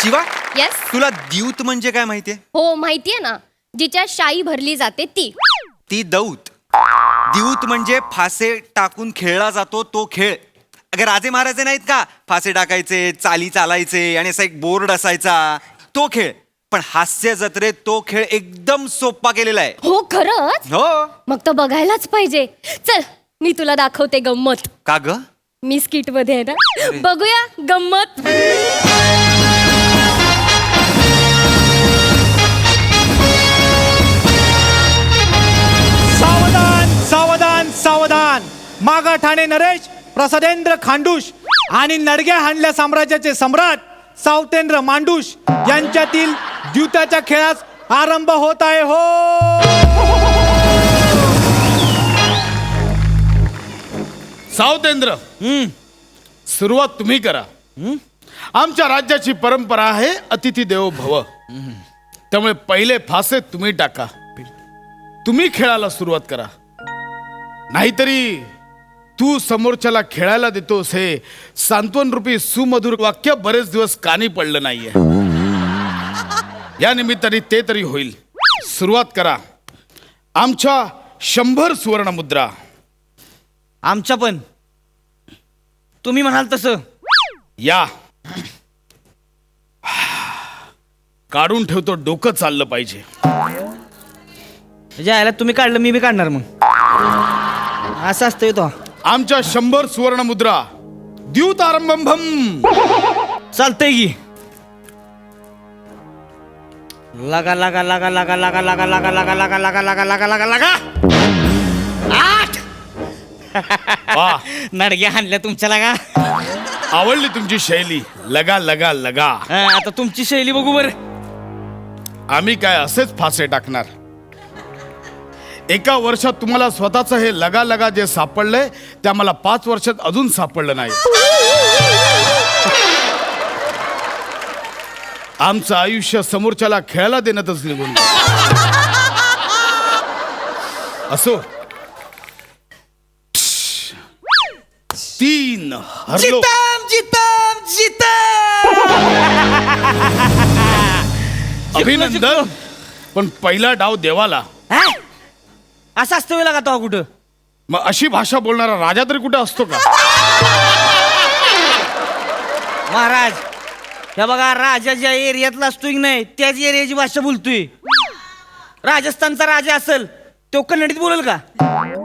Shiva, yes. तुला द्यूत म्हणजे काय माहितीये? हो माहितीये ना, जिच्या शाई भरली जाते ती. ती दौत. द्यूत म्हणजे फासे टाकून खेळला जातो तो खेळ. अगं राजे महाराजे नाहीत का, फासे टाकायचे, चाली चालायचे आणि असा एक बोर्ड असायचा, तो खेळ. पण हास्य जत्रेत तो खेळ एकदम सोपा केलेला आहे. हो खरंच? हो. मग तर बघायलाच पाहिजे. चल मी तुला दाखवते गंमत. का ग? मी स्किट मध्ये आहे ना, बघूया गंमत. सावधान सावधान सावधान. मागा ठाणे नरेश, प्रसादेंद्र खांडूश आणि नडग्या हाणल्या साम्राज्याचे सम्राट सावतेंद्र मांडूश यांच्यातील द्यूताच्या खेळास आरंभ होत आहे. हो, सावतेंद्र, सुरुवात तुम्ही करा. आमच्या राज्याची परंपरा आहे अतिथी देवो भव. त्यामुळे पहिले फासे तुम्ही टाका. तुम्ही खेळाला सुरुवात करा. नाहीतरी तू समोरच्याला खेळायला देतोस हे सांत्वन रूपी सुमधुर वाक्य बरेच दिवस कानी पडलं नाहीये. या निमित्ताने ते तरी होईल. सुरुवात करा. आमच्या 100 सुवर्ण मुद्रा. आमच्या पण तुम्ही म्हणाल तसं. या काढून ठेवतो, डोकं चाललं पाहिजे. यायला तुम्ही काढलं मी बी काढणार. मग असं असतंय तो. आमच्या 100 सुवर्ण मुद्रा. द्यूत आरंभम. चालतंय की. लगा लगा लगा लगा लगा लगा लगा लगा लगा लगा लगा लगा लगा लगा 8. वा, नडग्या हाणल्या तुमच्या लगा. आवडली तुमची शैली. लगा लगा लगा. आता तुमची शैली बघू बर. आम्ही काय असेच फासे टाकणार. एका वर्षात तुम्हाला स्वतःचं हे लगा लगा जे सापडलंय ते आम्हाला 5 वर्षात अजून सापडलं नाही. आमचं आयुष्य समोरच्याला खेळायला देण्यातच निघून गेलं. असो. 3 हरलो. जितम जितम. अभिनंदन. पण पहिला डाव देवाला. असं असतं वेळा का तो कुठं. मग अशी भाषा बोलणारा राजा तरी कुठे असतो का? महाराज हे बघा, राजा ज्या एरियातला असतोय की नाही त्याच एरियाची भाषा बोलतोय. राजस्थानचा राजा असेल तो कन्नडीत बोलेल का?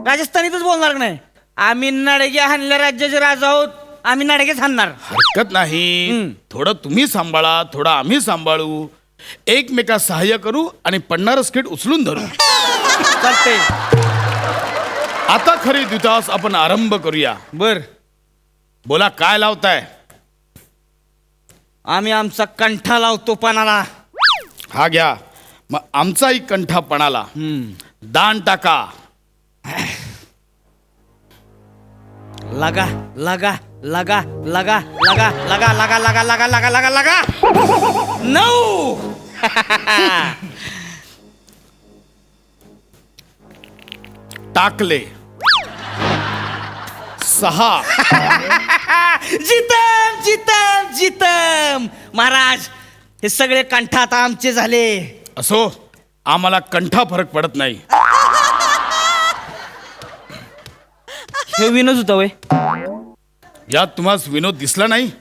राजस्थानीतच बोलणार नाही. आम्ही नडग्या हाणल्या राज्याचे राजा आहोत. आम्ही नडगेच हाणणार. हरकत नाही. थोडं तुम्ही सांभाळा, थोडं आम्ही सांभाळू. एकमेकास सहाय्य करू आणि पडणारं स्किट उचलून धरू. चालतंय. आता खरी द्वितास आपण आरंभ करूया. बर. बोला, काय लावताय? आम्ही आमचा कंठा लावतो पानाला. हा घ्या. मग आमचाही कंठा पणाला. दान टाका. लगा लगा लगा लगा लगा लगा लगा लगा लगा लगा लगा लगा 9. टाकले. 6. जितम जितम जितम. महाराज हे सगळे कंठा आता आमचे झाले. असो, आम्हाला कंठा फरक पडत नाही. हे विनोद होता वय. यात तुम्हाला विनोद दिसला नाही.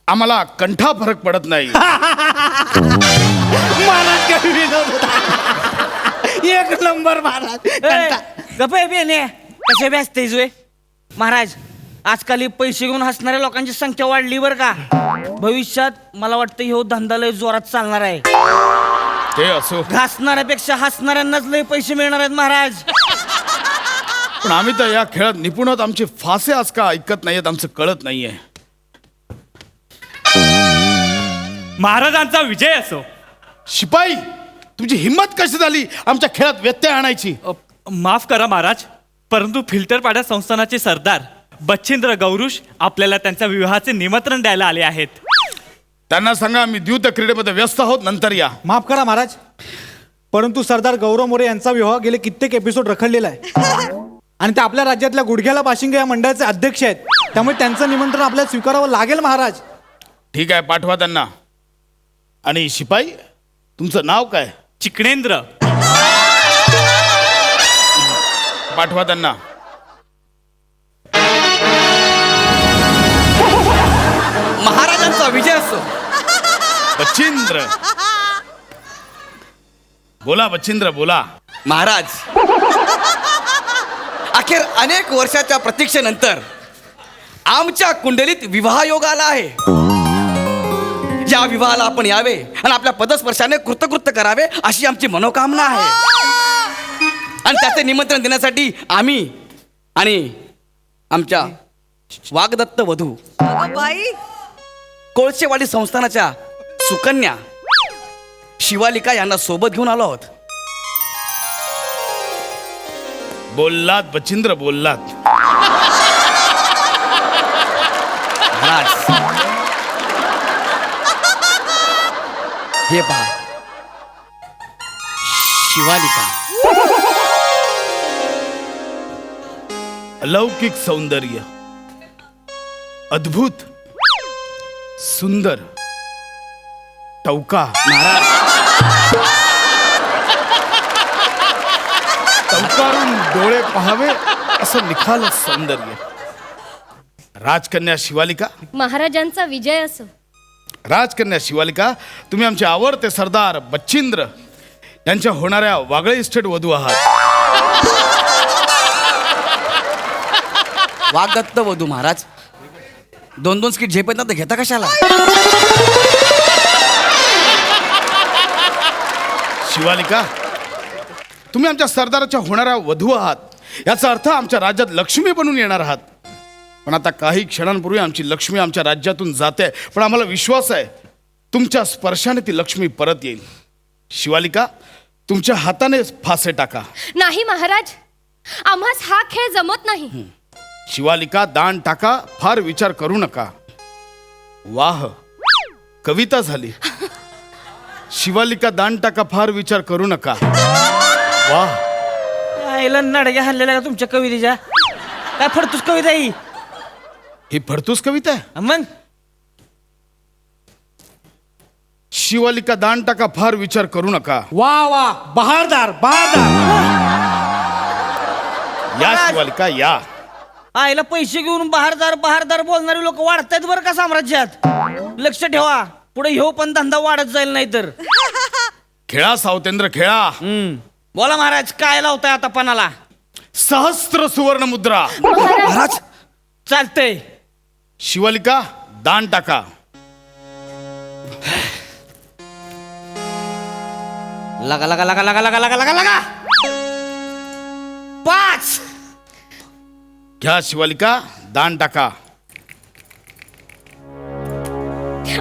आम्हाला कंठा फरक पडत नाही. महाराज काय विनोद होता. एक नंबर महाराज. गप्पे बेने कसे बेसतेस वे. महाराज आजकाल हे पैसे घेऊन हसणाऱ्या लोकांची संख्या वाढली बरं का. भविष्यात मला वाटतं ह्यो धंदा लय जोरात चालणार आहे. ते असो, घासणाऱ्यापेक्षा हसणाऱ्यांनाच लय पैसे मिळणार आहेत महाराज. पण आम्ही तर या खेळात निपुण आहोत. आमचे फासे आज का ऐकत नाहीयेत आमचं कळत नाहीये. महाराजांचा विजय असो. शिपाई, तुमची हिंमत कशी झाली आमच्या खेळात व्यत्यय आणायची? माफ करा महाराज, परंतु फिल्टरपाड्या संस्थानाचे सरदार बच्छिंद्र गौरुष आपल्याला त्यांच्या विवाहाचे निमंत्रण द्यायला आले आहेत. त्यांना सांगा मी द्यूत क्रीडेमध्ये व्यस्त आहोत, नंतर या. माफ करा महाराज, परंतु सरदार गौरव मोरे यांचा विवाह गेले कित्येक एपिसोड रखडलेला आहे आणि ते आपल्या राज्यातल्या गुडघ्याला बाशिंग या मंडळाचे अध्यक्ष आहेत. त्यामुळे त्यांचं निमंत्रण आपल्याला स्वीकारावं लागेल महाराज. ठीक आहे, पाठवा त्यांना. आणि शिपाई, तुमचं नाव काय? चिकणेंद्र. पाठवा त्यांना. महाराजांचा विजय असो. बचिंद्र, बोला बचिंद्र, बोला. महाराज, अखेर अनेक वर्षाच्या प्रतीक्षेनंतर आमच्या कुंडलीत विवाह योग आला आहे. या विवाहाला आपण यावे आणि आपल्या पदस्पर्शाने कृतकृत्य करावे अशी आमची मनोकामना आहे. आणि त्याचे निमंत्रण देण्यासाठी आम्ही आणि आमच्या वागदत्त वधू कोळशेवाडी संस्थानाच्या सुकन्या शिवालिका यांना सोबत घेऊन आलो आहोत. बोललात बचिंद्र, बोललात. महाराज, हे पहा, शिवालिका अलौकिक सौंदर्य, अद्भुत, सुंदर, टवका. महाराज, टवकारून डोळे पहावे असं निखाल सौंदर्य. राजकन्या शिवालिका, महाराजांचा विजय असो. राजकन्या शिवालिका, तुम्ही आमचे आवडते सरदार बचिंद्र यांच्या होणाऱ्या वागळे इस्टेट वधू आहात. वागदत्त वधू. महाराज, 2-2 स्किट झेप येतात तर घेता कशाला? शिवालिका, तुम्ही आमच्या सरदाराच्या होणाऱ्या वधू आहात. याचा अर्थ आमच्या राज्यात लक्ष्मी बनून येणार आहात. पण आता काही क्षणांपूर्वी आमची लक्ष्मी आमच्या राज्यातून जाते, पण आम्हाला विश्वास आहे तुमच्या स्पर्शाने ती लक्ष्मी परत येईल. शिवालिका, तुमच्या हाताने फासे टाका. नाही महाराज, आम्हास हा खेळ जमत नाही. शिवालिका, दान टाका, फार विचार करू नका. वाह, कविता झाली. शिवालिका, दान टाका, फार विचार करू नका. वाह, आईला नडग्या हल्लेल्या का तुमच्या कवितेच्या? काय फडतूस कविता ही फडतूस कविता आहे. मग शिवालिका, दान टाका, फार विचार करू नका. वा वा, बहारदार बहारदार. या शिवालिका, या. आईला पैसे घेऊन बहारदार बोलणारे लोक वाढतायत बरं का साम्राज्यात. लक्ष ठेवा, पुढे ह्यो पण धंदा वाढत जाईल नाही तर. खेळा सावतेंद्र, खेळा. बोला महाराज, काय लावताय आता पणाला? सहस्त्र सुवर्ण मुद्रा. महाराज, चालतंय. शिवालिका, दान टाका. लगा लगा लगा लगा लगा लगा लगा लगा 5. घ्या शिवालिका, दान टाका.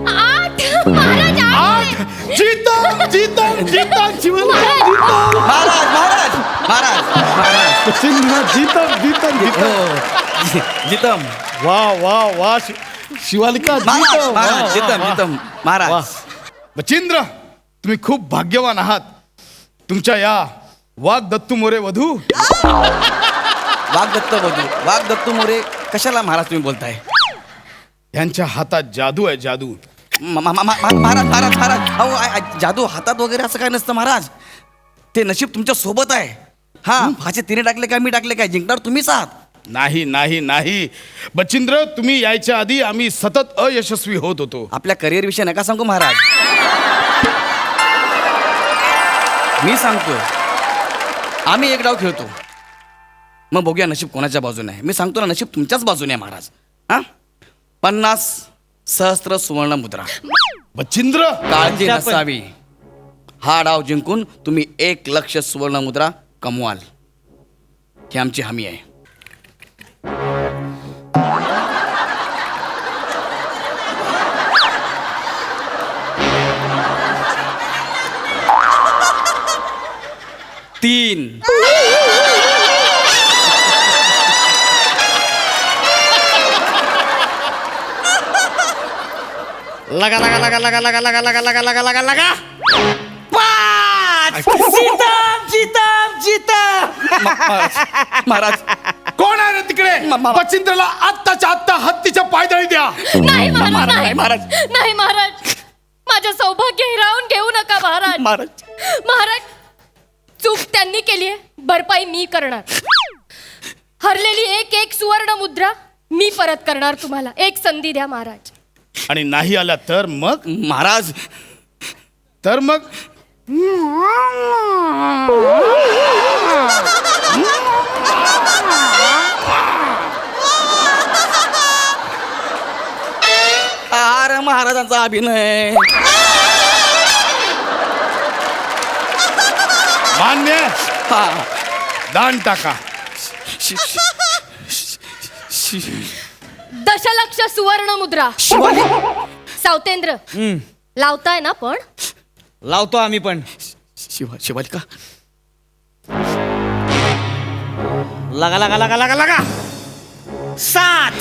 8. महाराज, 8. जीतम जीतम जीतम शिवालिका, जीतम. महाराज महाराज महाराज महाराज बचिंद्र, जीतम जीतम जीतम. जितम वा वा वा, शिवालिका, महाराज जीतम. महाराज वा, जितम वा, जितम वा. महाराज. बचिंद्र, तुम्ही खूप भाग्यवान आहात. तुमच्या या वाघ दत्तू मोरे वधू. वागदत्त मोरे कशाला महाराज तुम्ही बोलताय? यांच्या हातात जादू आहे, जादू. महाराज महाराज महाराज, अहो जादू हातात वगैरे असं काय नसतं महाराज. ते नशीब तुमच्या सोबत आहे. हा, भाचे तिने टाकले काय मी टाकले काय, जिंकणार तुम्हीच आहात. नाही नाही नाही बचिंद्र, तुम्ही यायच्या आधी आम्ही सतत अयशस्वी होत होतो. आपल्या करिअर विषयी नका सांगू महाराज. मी सांगतो, आम्ही एक डाव खेळतो, मग बघूया नशीब कोणाच्या बाजूने आहे. मी सांगतो ना, नशीब तुमच्याच बाजूने आहे महाराज. हा, 50 सहस्त्र सुवर्ण मुद्रा. बचिंद्र, काळजी नसावी. हा डाव जिंकून तुम्ही 1 लक्ष सुवर्ण मुद्रा कमवाल, ही आमची हमी आहे. तीन. लगा लगा लगा लगा लगा लगा लगा लगा लगा लगा लगा 5. जीतम जीतम जीतम. महाराज कोण आहे काय रे तिकडे बचिंद्रला आत्ताच्या आत्ता हत्तीच्या पायदळी द्या. नाही महाराज नाही महाराज. नाही महाराज, माझं सौभाग्य हिरावून घेऊ नका महाराज. महाराज महाराज, चूक त्यांनी केली आहे, भरपाई मी करणार. हरलेली एक एक सुवर्ण मुद्रा मी परत करणार तुम्हाला. एक संधी द्या महाराज. आणि नाही आला तर मग महाराज तर मग अरे महाराजांचा अभिनय. मान्य हा. दान टाका. दशलक्ष सुवर्ण मुद्रा. शिवाली सावतेंद्र लावताय ना पण? लावतो आम्ही पण. शिवालिका लगा लगा लगा लगा लगा 7.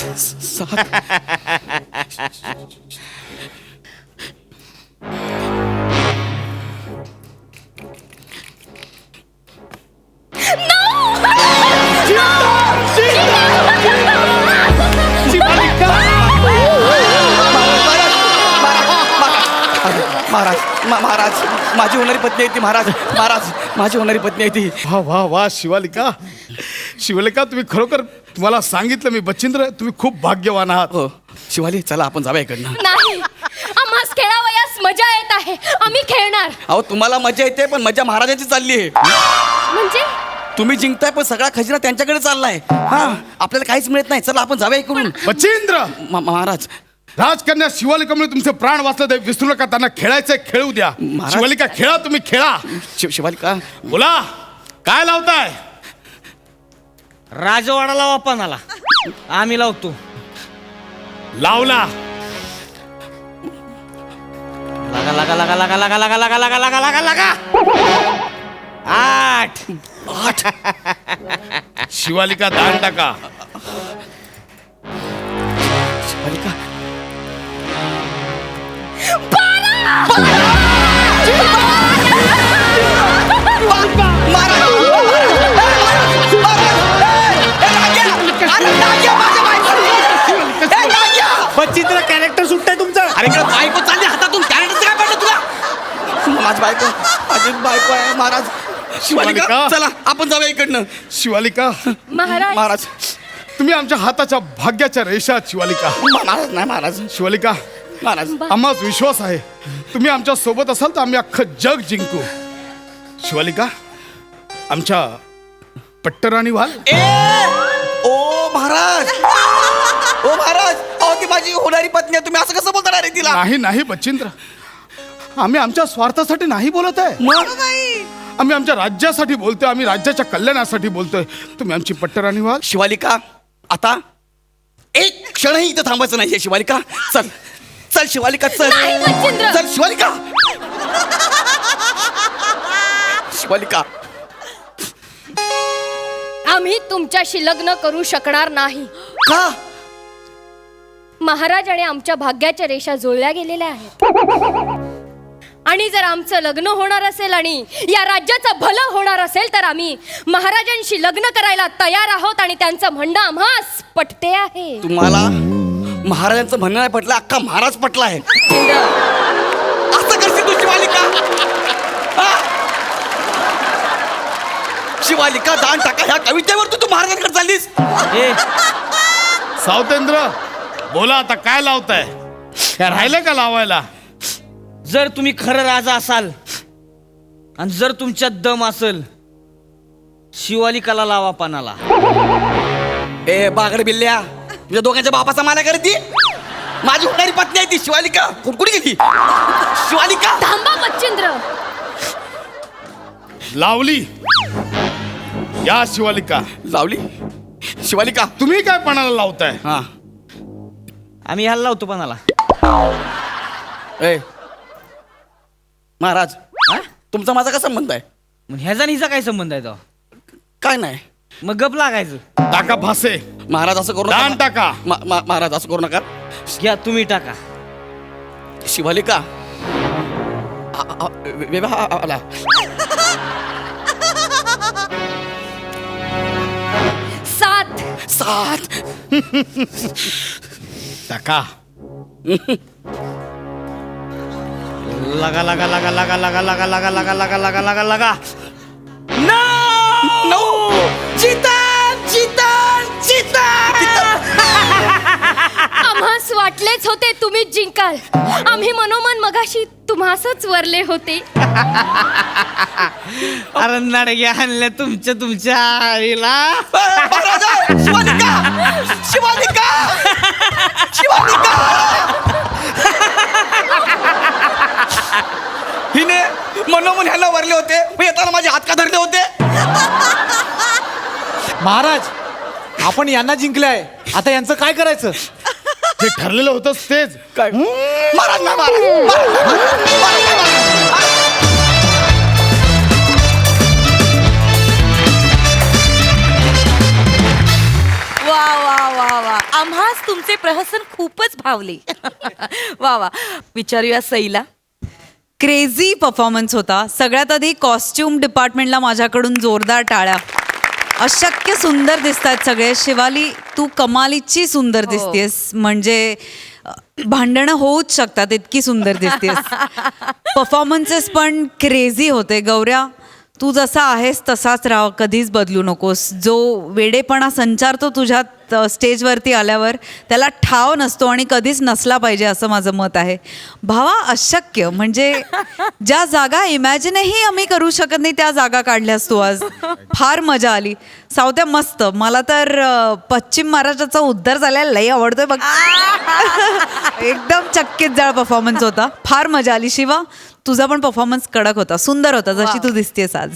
महाराज महाराज माझी होणारी पत्नी आहे ती. महाराज महाराज माझी होणारी पत्नी आहे ती. वा वा वा शिवालिका. शिवालिका तुम्ही खरोखर, तुम्हाला सांगितलं मी बचिंद्र, तुम्ही खूप भाग्यवान आहात. हो शिवाली, चला आपण जाऊया इकडनं. नाही, आम्हास खेळावयास मजा येत आहे, आम्ही खेळणार. अहो तुम्हाला मजा येते पण मजा महाराजांची चालली आहे. म्हणजे तुम्ही जिंकताय पण सगळा खजिना त्यांच्याकडे चाललाय. हा आपल्याला काहीच मिळत नाही. चला आपण जाऊया इकडून. बचिंद्र, महाराज राजकन्या शिवालिकामुळे तुमचे प्राण वाचले, ते विसरू नका. त्यांना खेळायचंय, खेळू द्या. महाराज- शिवालिका खेळा, तुम्ही खेळा. शिवालिका बोला काय लावताय? राजवाडा लावा पानाला, आम्ही लावतो. लावला. लगा लगा लगा लगा लगा लगा लगा लगा लगा लगा लगा 8. शिवालिका दान टाका. शिवालिका बचिंद्र कॅरेक्टर सुटतंय तुमचं. अरे इकडे बायको चालली हातातून. कॅरेक्टरचं काय पडलं तुला? माझी बायको आहे महाराज. शिवालिका शिवालिका. चला आपण जाऊया इकडनं. शिवालिका, महाराज महाराज तुम्ही आमच्या हाताच्या भाग्याच्या रेषा आहात. शिवालिका, महाराज नाही महाराज. शिवालिका, महाराज आम्हाच विश्वास आहे तुम्ही आमच्या सोबत असाल तर आम्ही अख्खं जग जिंकू. शिवालिका, आमच्या पट्टराणी व्हाल. ओ महाराज, ओ महाराज, अहो ती माझी होणारी पत्नी आहे. तुम्ही असं कसं बोलता रे तिला? नाही नाही बचिंद्र, आम्ही आमच्या स्वार्थासाठी नाही बोलत आहे. आम्ही आमच्या राज्यासाठी बोलतोय, आम्ही राज्याच्या कल्याणासाठी बोलतोय. तुम्ही आमची पट्टराणी व्हाल. शिवालिका आता एक क्षणही इथं थांबायचं नाहीये. शिवालिका चल चल. शिवालिका चल. नाही, बचिंद्र. चल शिवालिका. शिवालिका आम्ही तुमच्याशी लग्न करू शकणार नाही. का? महाराज आणि आमच्या भाग्याच्या रेषा जुळल्या गेलेल्या आहेत. आणि जर आमचं लग्न होणार असेल आणि या राज्याचं भलं होणार असेल तर आम्ही महाराजांशी लग्न करायला तयार आहोत. आणि त्यांचं म्हणणं आम्हास पटते आहे. तुम्हाला महाराजांचं म्हणणं नाही पटलं, अख्खा महाराज पटला आहे. असं करशील तू शिवालिका? हा? शिवालिका दान टाका ह्या कवितेवर तू महाराजांकडे चाललीस. ए, सावतेंद्र, बोला आता काय लावताय? काय राहिलं का लावायला? जर तुम्ही खरं राजा असाल आणि जर तुमच्यात दम असेल, शिवालिकाला लावा पानाला. ए बागड बिल्ल्या, तुझ्या दोघांच्या बापाचा माना करती. माझी होणारी पत्नी आहे ती शिवालिका. कुठे गेली शिवालिका? थांबा बच्चेंद्र. लावली. या शिवालिका. लावली. शिवालिका तुम्ही काय पणाला लावताय? हा. आम्ही ह्याला लावतो पानाला. ए महाराज, तुमचा माझा काय संबंध आहे? मग ह्याचा आणि हिचा काय संबंध आहे तो? काय नाही. मग गप लागायचं. टाका फासे. महाराज असं करू दान नका. टाका. महाराज असं करू नका. घ्या तुम्ही टाका. शिवालिका आला. सात 7. टाका. लगा लगा लगा लगा लगा लगा लगा लगा लगा लगा लगा लगा 9. चितन चितन चितन. आम्हास वाटलेच होते तुम्हीच जिंकाल. आम्ही मनोमन मगाशी तुम्हासच वरले होते. अरे नडगे आणले तुमच्या आईला. शिवालिका शिवालिका शिवालिका. हिने मनोमन ह्याला वरले होते, मग येताना माझे हात का धरले होते? महाराज आपण यांना जिंकलंय, आता यांचं काय करायचं? जे ठरलेलं होतं तेच. काय महाराज नाही, महाराज वा वा वा वा, आम्हास तुमचे प्रहसन खूपच भावले. वा वा, विचारूया सईला. क्रेझी परफॉर्मन्स होता. सगळ्यात आधी कॉस्ट्युम डिपार्टमेंटला माझ्याकडून जोरदार टाळ्या. अशक्य सुंदर दिसतात सगळे. शिवाली तू कमालीची सुंदर दिसतेस, म्हणजे भांडणं होऊच शकतात इतकी सुंदर दिसतेस. परफॉर्मन्सेस पण क्रेझी होते. गौऱ्या तू जसा आहेस तसाच राह, कधीच बदलू नकोस. जो वेडेपणा संचारतो तुझ्यात स्टेजवरती आल्यावर त्याला ठाव नसतो आणि कधीच नसला पाहिजे असं माझं मत आहे. भावा अशक्य म्हणजे ज्या जागा इमॅजिनही आम्ही करू शकत नाही त्या जागा काढल्यास तू आज. फार मजा आली. सावत्या मस्त. मला तर पश्चिम महाराष्ट्राचा उद्धार झालेला लई आवडतोय बघ. एकदम चक्कीत जाळ परफॉर्मन्स होता. फार मजा आली. शिवा तुझा पण परफॉर्मन्स कडक होता, सुंदर होता, जशी तू दिसतेस आज.